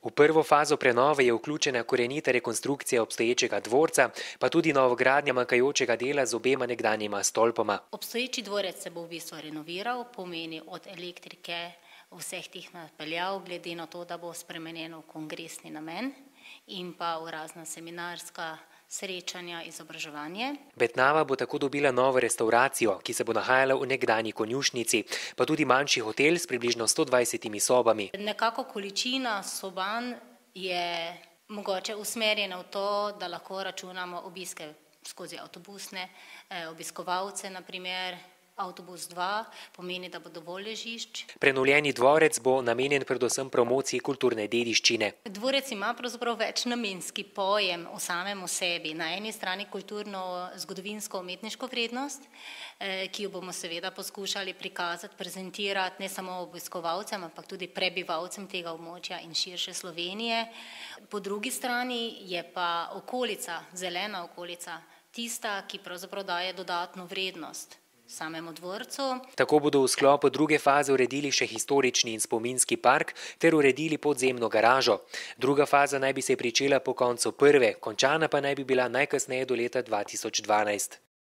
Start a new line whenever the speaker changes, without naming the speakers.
V prvo fazo prenove je vključena korenita rekonstrukcija obstoječega dvorca, pa tudi novogradnja manjkajočega dela z obema nekdanjima stolpoma.
Obstoječi dvorec se bo v bistvu renoviral, pomeni od elektrike, vseh teh napeljav, glede na to, da bo spremenjeno v kongresni namen in pa v razna seminarska srečanja, izobraževanje.
Betnava bo tako dobila novo restavracijo, ki se bo nahajala v nekdanji konjušnici, pa tudi manjši hotel s približno 120 sobami.
Nekako količina soban je mogoče usmerjena v to, da lahko računamo obiske skozi avtobusne obiskovalce, naprimer. Avtobus 2 pomeni, da bo dovolj ležišč.
Prenovljeni dvorec bo namenjen predvsem promociji kulturne dediščine.
Dvorec ima pravzaprav večnamenski pojem o samem sebi. Na eni strani kulturno, zgodovinsko, umetniško vrednost, ki jo bomo seveda poskušali prikazati, prezentirati ne samo obiskovalcem, ampak tudi prebivalcem tega območja in širše Slovenije. Po drugi strani je pa okolica, zelena okolica, tista, ki pravzaprav daje dodatno vrednost samemu dvorcu.
Tako bodo v sklopu druge faze uredili še historični in spominski park ter uredili podzemno garažo. Druga faza naj bi se pričela po koncu prve, končana pa naj bi bila najkasneje do leta 2012.